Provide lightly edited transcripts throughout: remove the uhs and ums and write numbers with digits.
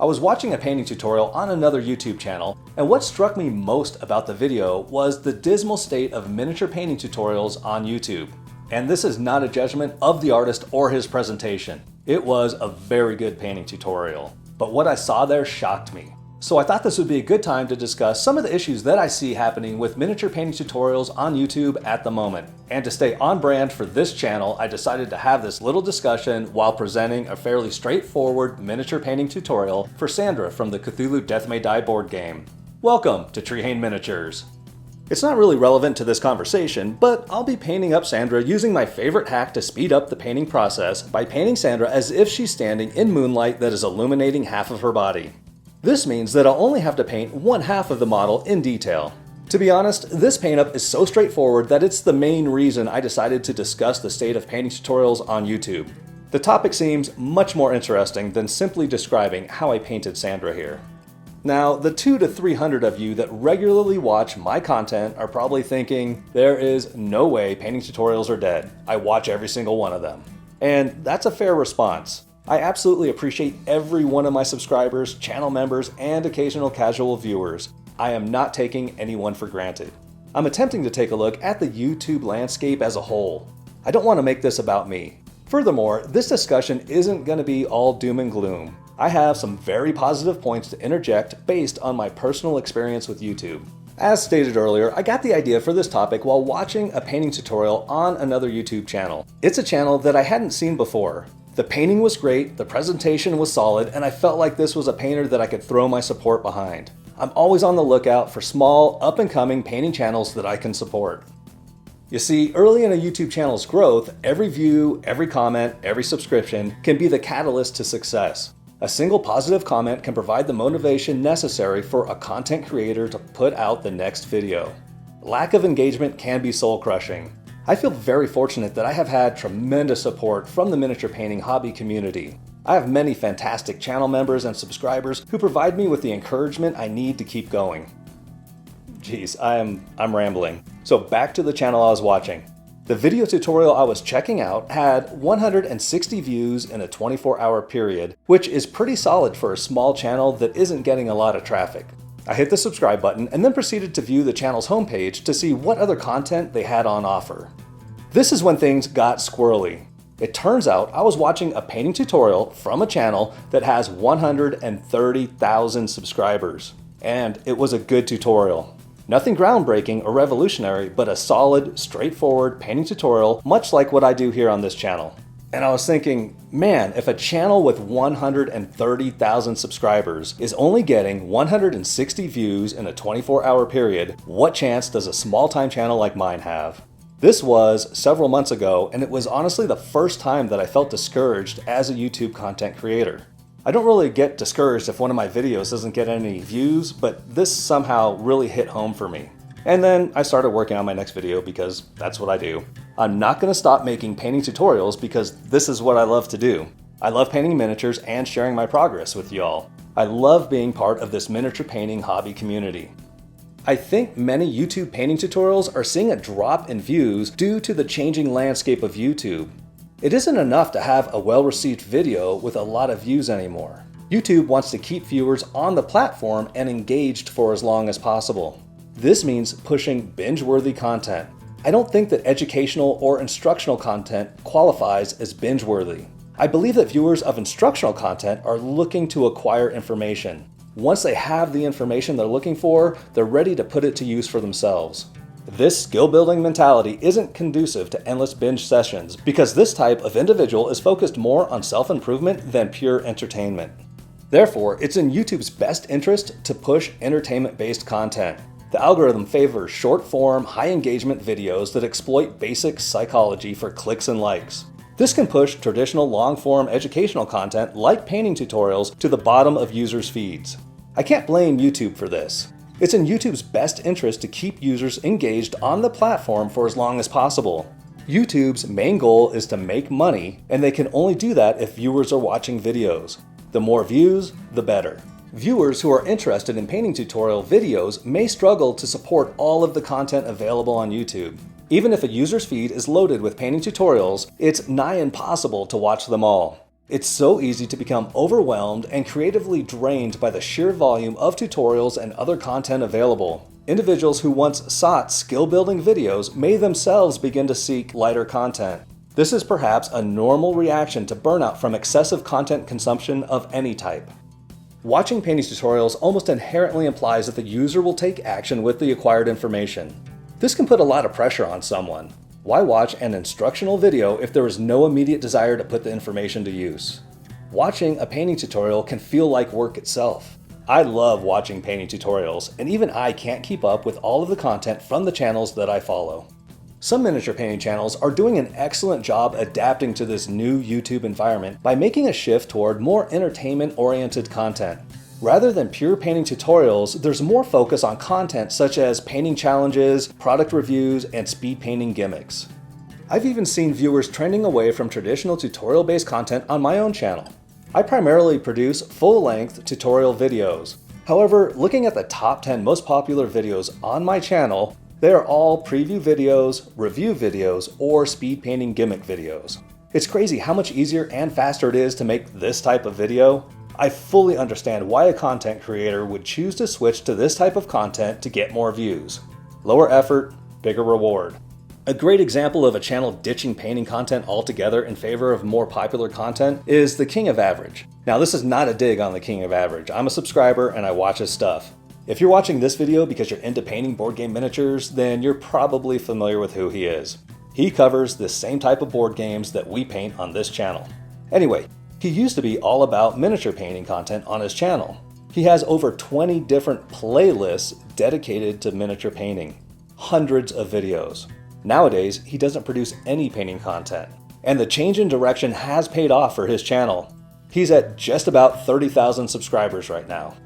I was watching a painting tutorial on another YouTube channel, and what struck me most about the video was the dismal state of miniature painting tutorials on YouTube. And this is not a judgment of the artist or his presentation. It was a very good painting tutorial, but what I saw there shocked me. So I thought this would be a good time to discuss some of the issues that I see happening with miniature painting tutorials on YouTube at the moment. And to stay on brand for this channel, I decided to have this little discussion while presenting a fairly straightforward miniature painting tutorial for Sandra from the Cthulhu Death May Die board game. Welcome to Treehane Miniatures. It's not really relevant to this conversation, but I'll be painting up Sandra using my favorite hack to speed up the painting process by painting Sandra as if she's standing in moonlight that is illuminating half of her body. This means that I'll only have to paint one half of the model in detail. To be honest, this paint up is so straightforward that it's the main reason I decided to discuss the state of painting tutorials on YouTube. The topic seems much more interesting than simply describing how I painted Sandra here. Now, the 200 to 300 of you that regularly watch my content are probably thinking, there is no way painting tutorials are dead. I watch every single one of them. And that's a fair response. I absolutely appreciate every one of my subscribers, channel members, and occasional casual viewers. I am not taking anyone for granted. I'm attempting to take a look at the YouTube landscape as a whole. I don't want to make this about me. Furthermore, this discussion isn't going to be all doom and gloom. I have some very positive points to interject based on my personal experience with YouTube. As stated earlier, I got the idea for this topic while watching a painting tutorial on another YouTube channel. It's a channel that I hadn't seen before. The painting was great, the presentation was solid, and I felt like this was a painter that I could throw my support behind. I'm always on the lookout for small, up-and-coming painting channels that I can support. You see, early in a YouTube channel's growth, every view, every comment, every subscription can be the catalyst to success. A single positive comment can provide the motivation necessary for a content creator to put out the next video. Lack of engagement can be soul-crushing. I feel very fortunate that I have had tremendous support from the miniature painting hobby community. I have many fantastic channel members and subscribers who provide me with the encouragement I need to keep going. Geez, I'm rambling. So back to the channel I was watching. The video tutorial I was checking out had 160 views in a 24-hour period, which is pretty solid for a small channel that isn't getting a lot of traffic. I hit the subscribe button and then proceeded to view the channel's homepage to see what other content they had on offer. This is when things got squirrely. It turns out I was watching a painting tutorial from a channel that has 130,000 subscribers. And it was a good tutorial. Nothing groundbreaking or revolutionary, but a solid, straightforward painting tutorial, much like what I do here on this channel. And I was thinking, man, if a channel with 130,000 subscribers is only getting 160 views in a 24-hour period, what chance does a small-time channel like mine have? This was several months ago, and it was honestly the first time that I felt discouraged as a YouTube content creator. I don't really get discouraged if one of my videos doesn't get any views, but this somehow really hit home for me. And then I started working on my next video because that's what I do. I'm not going to stop making painting tutorials because this is what I love to do. I love painting miniatures and sharing my progress with y'all. I love being part of this miniature painting hobby community. I think many YouTube painting tutorials are seeing a drop in views due to the changing landscape of YouTube. It isn't enough to have a well-received video with a lot of views anymore. YouTube wants to keep viewers on the platform and engaged for as long as possible. This means pushing binge-worthy content. I don't think that educational or instructional content qualifies as binge-worthy. I believe that viewers of instructional content are looking to acquire information. Once they have the information they're looking for, they're ready to put it to use for themselves. This skill-building mentality isn't conducive to endless binge sessions because this type of individual is focused more on self-improvement than pure entertainment. Therefore, it's in YouTube's best interest to push entertainment-based content. The algorithm favors short-form, high-engagement videos that exploit basic psychology for clicks and likes. This can push traditional long-form educational content like painting tutorials to the bottom of users' feeds. I can't blame YouTube for this. It's in YouTube's best interest to keep users engaged on the platform for as long as possible. YouTube's main goal is to make money, and they can only do that if viewers are watching videos. The more views, the better. Viewers who are interested in painting tutorial videos may struggle to support all of the content available on YouTube. Even if a user's feed is loaded with painting tutorials, it's nigh impossible to watch them all. It's so easy to become overwhelmed and creatively drained by the sheer volume of tutorials and other content available. Individuals who once sought skill-building videos may themselves begin to seek lighter content. This is perhaps a normal reaction to burnout from excessive content consumption of any type. Watching painting tutorials almost inherently implies that the user will take action with the acquired information. This can put a lot of pressure on someone. Why watch an instructional video if there is no immediate desire to put the information to use? Watching a painting tutorial can feel like work itself. I love watching painting tutorials, and even I can't keep up with all of the content from the channels that I follow. Some miniature painting channels are doing an excellent job adapting to this new YouTube environment by making a shift toward more entertainment-oriented content. Rather than pure painting tutorials, there's more focus on content such as painting challenges, product reviews, and speed painting gimmicks. I've even seen viewers trending away from traditional tutorial-based content on my own channel. I primarily produce full-length tutorial videos. However, looking at the top 10 most popular videos on my channel, they are all preview videos, review videos, or speed painting gimmick videos. It's crazy how much easier and faster it is to make this type of video. I fully understand why a content creator would choose to switch to this type of content to get more views. Lower effort, bigger reward. A great example of a channel ditching painting content altogether in favor of more popular content is the King of Average. Now, this is not a dig on the King of Average. I'm a subscriber and I watch his stuff. If you're watching this video because you're into painting board game miniatures, then you're probably familiar with who he is. He covers the same type of board games that we paint on this channel. Anyway, he used to be all about miniature painting content on his channel. He has over 20 different playlists dedicated to miniature painting. Hundreds of videos. Nowadays, he doesn't produce any painting content. And the change in direction has paid off for his channel. He's at just about 30,000 subscribers right now.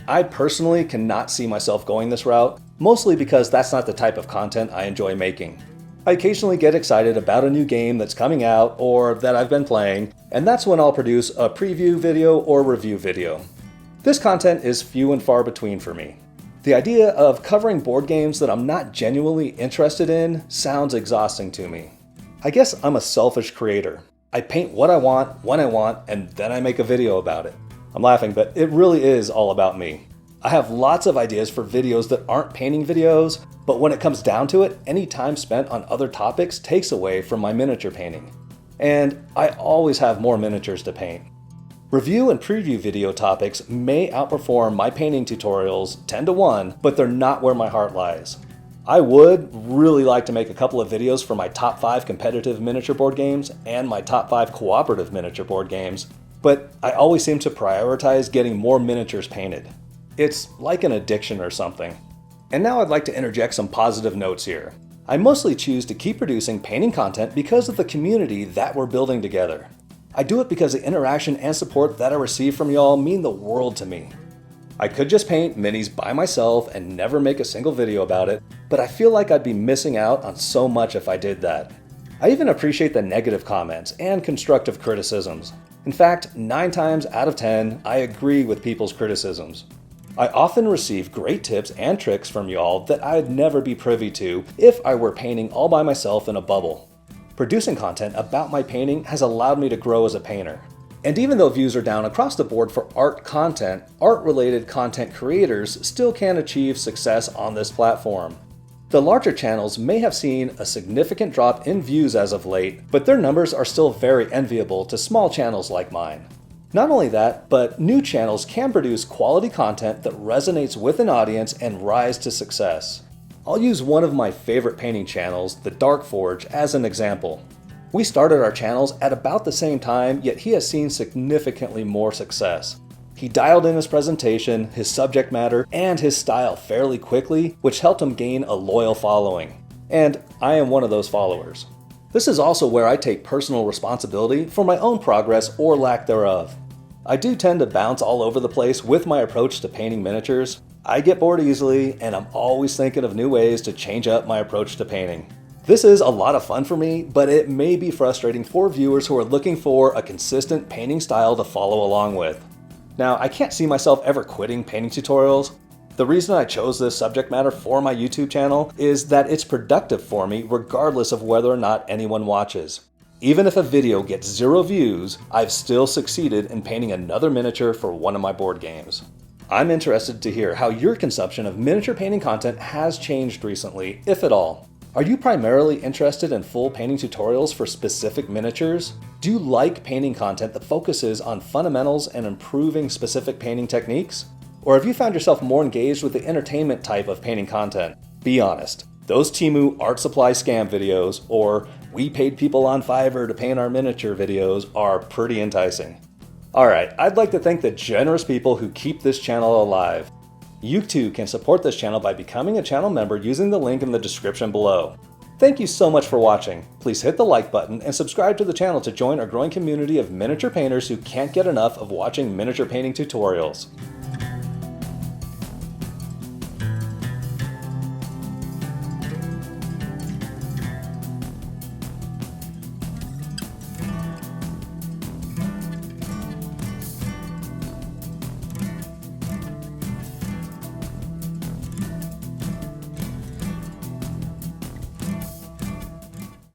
I personally cannot see myself going this route, mostly because that's not the type of content I enjoy making. I occasionally get excited about a new game that's coming out or that I've been playing, and that's when I'll produce a preview video or review video. This content is few and far between for me. The idea of covering board games that I'm not genuinely interested in sounds exhausting to me. I guess I'm a selfish creator. I paint what I want, when I want, and then I make a video about it. I'm laughing, but it really is all about me. I have lots of ideas for videos that aren't painting videos, but when it comes down to it, any time spent on other topics takes away from my miniature painting. And I always have more miniatures to paint. Review and preview video topics may outperform my painting tutorials 10 to 1, but they're not where my heart lies. I would really like to make a couple of videos for my top 5 competitive miniature board games and my top 5 cooperative miniature board games, but I always seem to prioritize getting more miniatures painted. It's like an addiction or something. And now I'd like to interject some positive notes here. I mostly choose to keep producing painting content because of the community that we're building together. I do it because the interaction and support that I receive from y'all mean the world to me. I could just paint minis by myself and never make a single video about it, but I feel like I'd be missing out on so much if I did that. I even appreciate the negative comments and constructive criticisms. In fact, 9 times out of 10, I agree with people's criticisms. I often receive great tips and tricks from y'all that I'd never be privy to if I were painting all by myself in a bubble. Producing content about my painting has allowed me to grow as a painter. And even though views are down across the board for art content, art-related content creators still can achieve success on this platform. The larger channels may have seen a significant drop in views as of late, but their numbers are still very enviable to small channels like mine. Not only that, but new channels can produce quality content that resonates with an audience and rise to success. I'll use one of my favorite painting channels, The Dark Forge, as an example. We started our channels at about the same time, yet he has seen significantly more success. He dialed in his presentation, his subject matter, and his style fairly quickly, which helped him gain a loyal following. And I am one of those followers. This is also where I take personal responsibility for my own progress or lack thereof. I do tend to bounce all over the place with my approach to painting miniatures. I get bored easily, and I'm always thinking of new ways to change up my approach to painting. This is a lot of fun for me, but it may be frustrating for viewers who are looking for a consistent painting style to follow along with. Now, I can't see myself ever quitting painting tutorials. The reason I chose this subject matter for my YouTube channel is that it's productive for me regardless of whether or not anyone watches. Even if a video gets 0 views, I've still succeeded in painting another miniature for one of my board games. I'm interested to hear how your consumption of miniature painting content has changed recently, if at all. Are you primarily interested in full painting tutorials for specific miniatures? Do you like painting content that focuses on fundamentals and improving specific painting techniques? Or have you found yourself more engaged with the entertainment type of painting content? Be honest. Those Temu art supply scam videos, or we paid people on Fiverr to paint our miniature videos, are pretty enticing. Alright, I'd like to thank the generous people who keep this channel alive. You too can support this channel by becoming a channel member using the link in the description below. Thank you so much for watching. Please hit the like button and subscribe to the channel to join our growing community of miniature painters who can't get enough of watching miniature painting tutorials.